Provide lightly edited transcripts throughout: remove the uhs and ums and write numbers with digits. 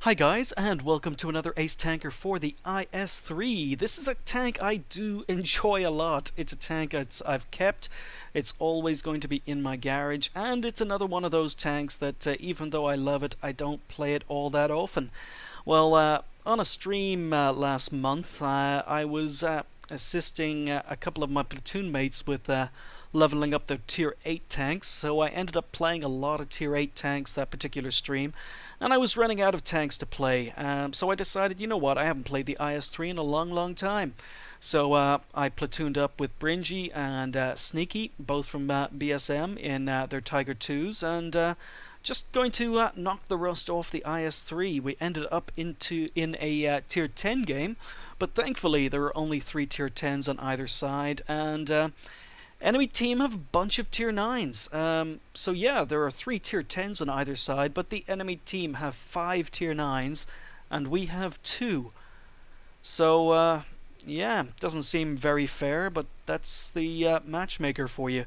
Hi guys, and welcome to another Ace Tanker for the IS-3. This is a tank I do enjoy a lot. It's a tank I've kept. It's always going to be in my garage, and it's another one of those tanks that even though I love it, I don't play it all that often. Well, on a stream last month, I was assisting a couple of my platoon mates with leveling up their tier 8 tanks, so I ended up playing a lot of tier 8 tanks that particular stream, and I was running out of tanks to play, so I decided, you know what, I haven't played the IS-3 in a long time. So I platooned up with Bringy and Sneaky, both from BSM in their Tiger 2s, and just going to knock the rust off the IS-3. We ended up in a tier 10 game, but thankfully there were only 3 tier 10s on either side, and enemy team have a bunch of tier 9s. So yeah, there are 3 tier 10s on either side, but the enemy team have 5 tier 9s, and we have 2. So yeah, doesn't seem very fair, but that's the matchmaker for you.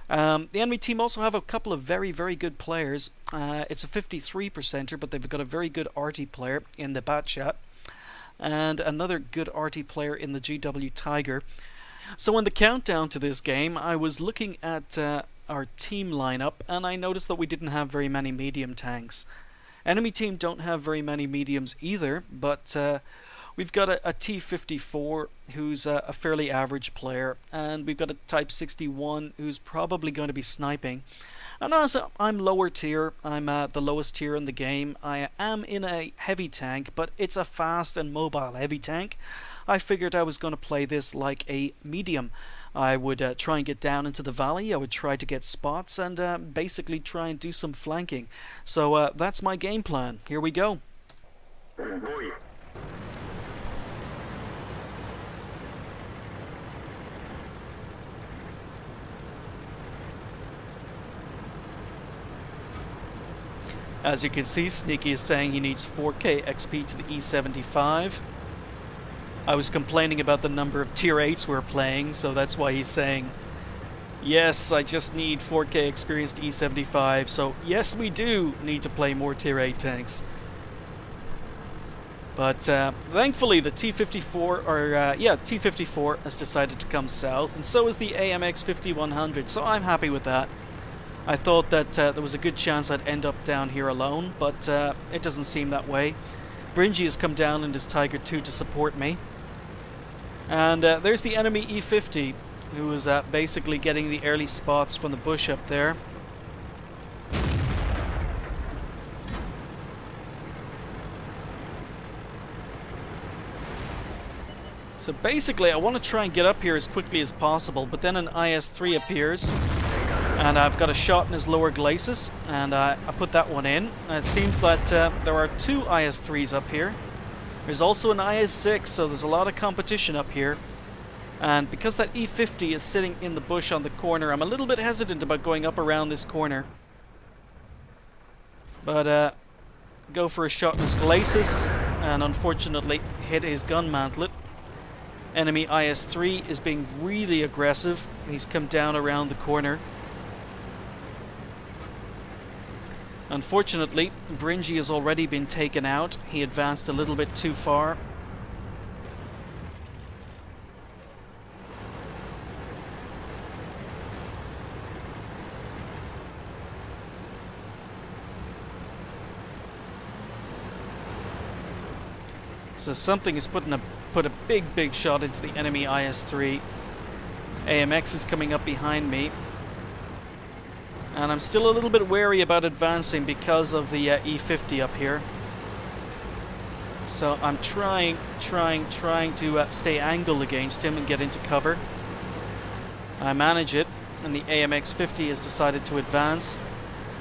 The enemy team also have a couple of very good players. It's a 53%er, but they've got a very good arty player in the Batchat, and another good arty player in the GW Tiger. So in the countdown to this game, I was looking at our team lineup, and I noticed that we didn't have very many medium tanks. Enemy team don't have very many mediums either, but we've got a T-54 who's a fairly average player, and we've got a Type 61 who's probably going to be sniping. And as I'm lower tier, I'm the lowest tier in the game. I am in a heavy tank, but it's a fast and mobile heavy tank. I figured I was going to play this like a medium. I would try and get down into the valley, I would try to get spots, and basically try and do some flanking. So that's my game plan. Here we go. As you can see, Sneaky is saying he needs 4k XP to the E75. I was complaining about the number of tier 8s we're playing, so that's why he's saying, yes, I just need 4k experience to E75, so yes, we do need to play more tier 8 tanks. But thankfully the T-54 has decided to come south, and so is the AMX 5100, so I'm happy with that. I thought that there was a good chance I'd end up down here alone, but it doesn't seem that way. Bringy has come down in his Tiger 2 to support me. And there's the enemy E50, who is basically getting the early spots from the bush up there. So basically I want to try and get up here as quickly as possible, but then an IS-3 appears. And I've got a shot in his lower glacis, and I put that one in. And it seems that there are 2 IS-3s up here. There's also an IS-6, so there's a lot of competition up here. And because that E50 is sitting in the bush on the corner, I'm a little bit hesitant about going up around this corner. But go for a shot in his glacis, and unfortunately hit his gun mantlet. Enemy IS-3 is being really aggressive. He's come down around the corner. Unfortunately, Bringy has already been taken out. He advanced a little bit too far. So something is put a big shot into the enemy IS-3. AMX is coming up behind me. And I'm still a little bit wary about advancing because of the E50 up here. So I'm trying to stay angled against him and get into cover. I manage it, and the AMX 50 has decided to advance.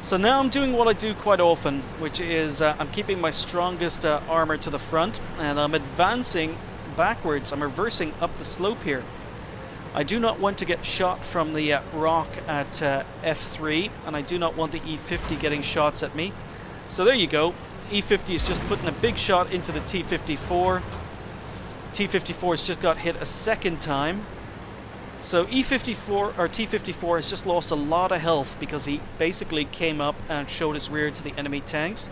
So now I'm doing what I do quite often, which is I'm keeping my strongest armor to the front, and I'm advancing backwards. I'm reversing up the slope here. I do not want to get shot from the rock at F3, and I do not want the E50 getting shots at me. So there you go. E50 is just putting a big shot into the T-54. T-54 has just got hit a second time. So E54 or T-54 has just lost a lot of health because he basically came up and showed his rear to the enemy tanks.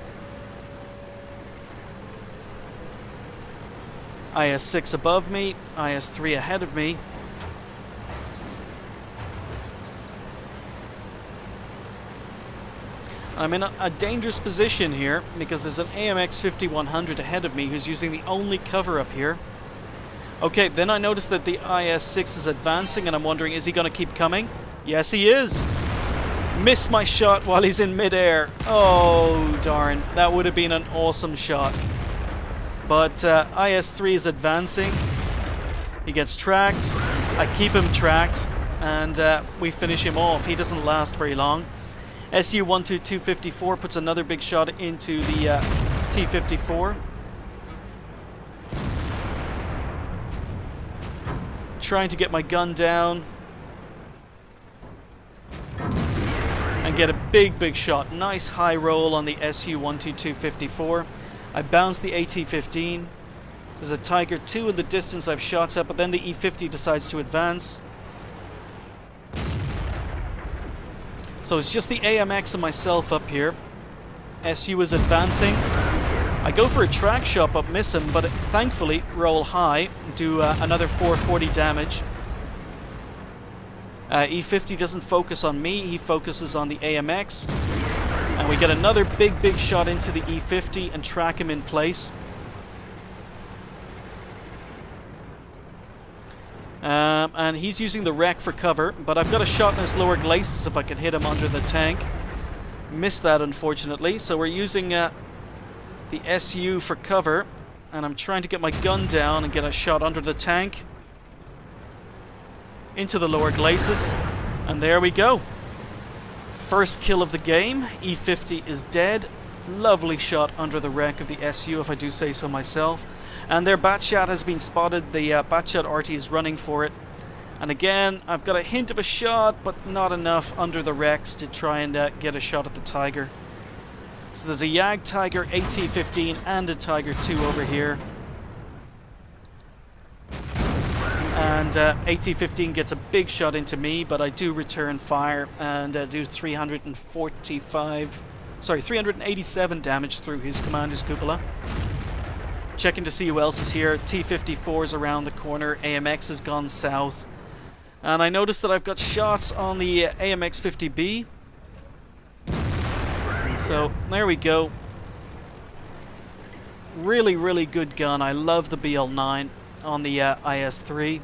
IS-6 above me, IS-3 ahead of me. I'm in a dangerous position here because there's an AMX 5100 ahead of me who's using the only cover up here. Okay, then I notice that the IS-6 is advancing and I'm wondering, is he going to keep coming? Yes, he is. Missed my shot while he's in midair. Oh, darn. That would have been an awesome shot. But IS-3 is advancing. He gets tracked. I keep him tracked. And we finish him off. He doesn't last very long. Su-12254 puts another big shot into the T-54. Trying to get my gun down. And get a big shot. Nice high roll on the Su-12254. I bounce the AT-15. There's a Tiger 2 in the distance I've shots at, but then the E-50 decides to advance. So it's just the AMX and myself up here. SU is advancing. I go for a track shot but miss him, but thankfully roll high, do another 440 damage. E-50 doesn't focus on me, he focuses on the AMX. And we get another big shot into the E-50 and track him in place. And he's using the wreck for cover, but I've got a shot in his lower glacis if I can hit him under the tank. Missed that, unfortunately, so we're using the SU for cover, and I'm trying to get my gun down and get a shot under the tank. Into the lower glacis, and there we go. First kill of the game. E-50 is dead. Lovely shot under the wreck of the SU, if I do say so myself. And their Batshot has been spotted. The Batshot RT is running for it. And again, I've got a hint of a shot, but not enough under the wrecks to try and get a shot at the Tiger. So there's a Jag Tiger, AT-15, and a Tiger 2 over here. And AT-15 gets a big shot into me, but I do return fire and do 387 damage through his commander's cupola. Checking to see who else is here. T-54 is around the corner. AMX has gone south. And I noticed that I've got shots on the AMX-50B. So, there we go. Really good gun. I love the BL9 on the IS-3.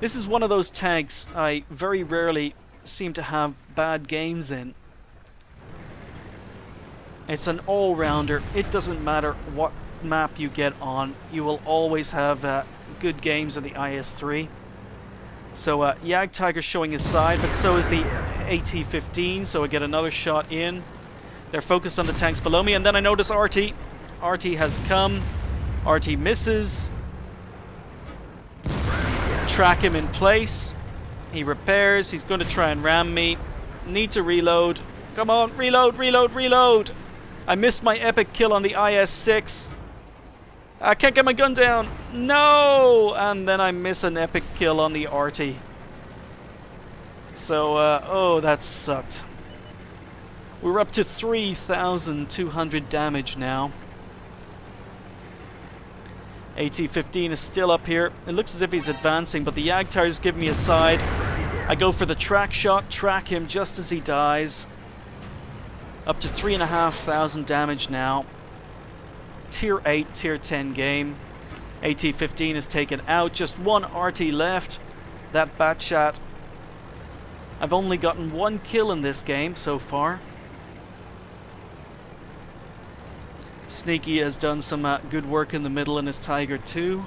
This is one of those tanks I very rarely seem to have bad games in. It's an all-rounder. It doesn't matter what map you get on, you will always have good games of the IS-3. So Jag Tiger showing his side, but so is the AT-15, so I get another shot in. They're focused on the tanks below me, and then I notice RT. RT has come. RT misses. Track him in place. He repairs. He's going to try and ram me. Need to reload. Come on, reload. I missed my epic kill on the IS-6. I can't get my gun down. No! And then I miss an epic kill on the RT. So, oh, that sucked. We're up to 3,200 damage now. AT-15 is still up here. It looks as if he's advancing, but the Jag Tiger's giving me a side. I go for the track shot, track him just as he dies. Up to 3,500 damage now. Tier 8, Tier 10 game. AT-15 is taken out. Just one RT left. That Batshot. I've only gotten one kill in this game so far. Sneaky has done some good work in the middle in his Tiger 2.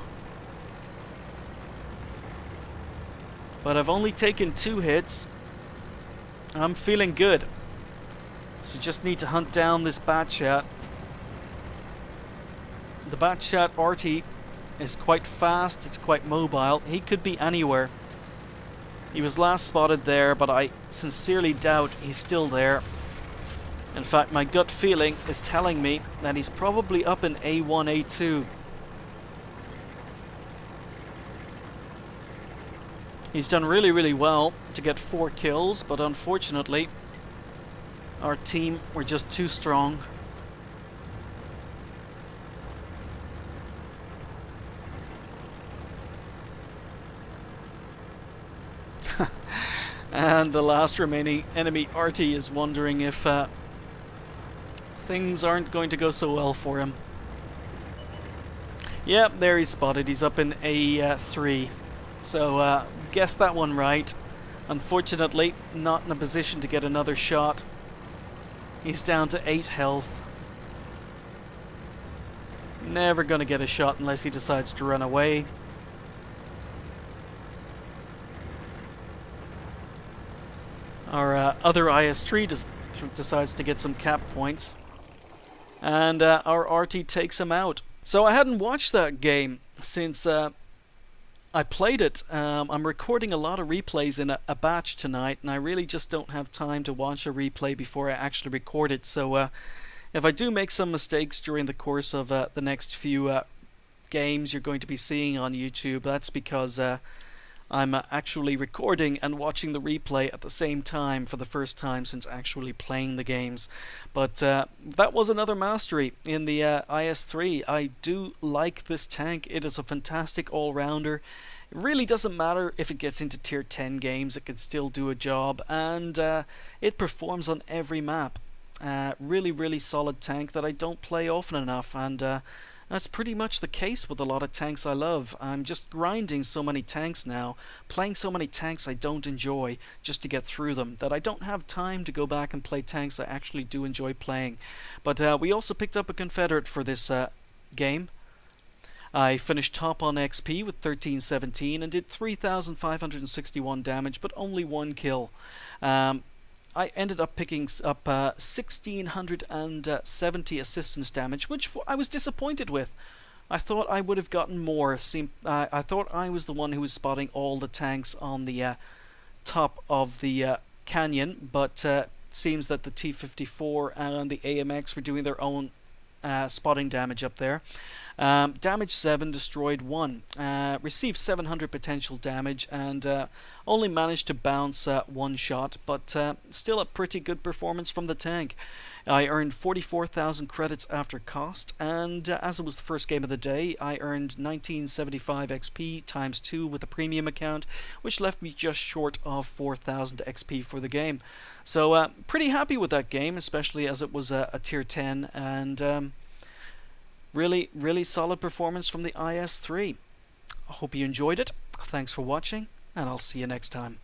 But I've only taken 2 hits. I'm feeling good. So just need to hunt down this Batshot. The Batshot RT is quite fast, it's quite mobile. He could be anywhere. He was last spotted there, but I sincerely doubt he's still there. In fact, my gut feeling is telling me that he's probably up in A1, A2. He's done really well to get 4 kills, but unfortunately, our team were just too strong. And the last remaining enemy, Artie, is wondering if things aren't going to go so well for him. Yep, there he's spotted. He's up in A3. So, guessed that one right. Unfortunately, not in a position to get another shot. He's down to 8 health. Never gonna get a shot unless he decides to run away. Our other IS-3 decides to get some cap points. And our RT takes him out. So I hadn't watched that game since I played it. I'm recording a lot of replays in a batch tonight, and I really just don't have time to watch a replay before I actually record it. So if I do make some mistakes during the course of the next few games you're going to be seeing on YouTube, that's because I'm actually recording and watching the replay at the same time for the first time since actually playing the games. But that was another mastery in the IS-3. I do like this tank. It is a fantastic all-rounder. It really doesn't matter if it gets into tier 10 games, it can still do a job, and it performs on every map. Really solid tank that I don't play often enough, and that's pretty much the case with a lot of tanks I love. I'm just grinding so many tanks now, playing so many tanks I don't enjoy just to get through them, that I don't have time to go back and play tanks I actually do enjoy playing. But we also picked up a Confederate for this game. I finished top on XP with 1317 and did 3,561 damage, but only 1 kill. I ended up picking up 1,670 assistance damage, which I was disappointed with. I thought I would have gotten more. I thought I was the one who was spotting all the tanks on the top of the canyon, but seems that the T-54 and the AMX were doing their own spotting damage up there. Damage 7, destroyed 1. Received 700 potential damage and only managed to bounce 1 shot, but still a pretty good performance from the tank. I earned 44,000 credits after cost, and as it was the first game of the day, I earned 1975 XP times 2 with the premium account, which left me just short of 4,000 XP for the game. So pretty happy with that game, especially as it was a tier 10, and really solid performance from the IS-3. I hope you enjoyed it. Thanks for watching, and I'll see you next time.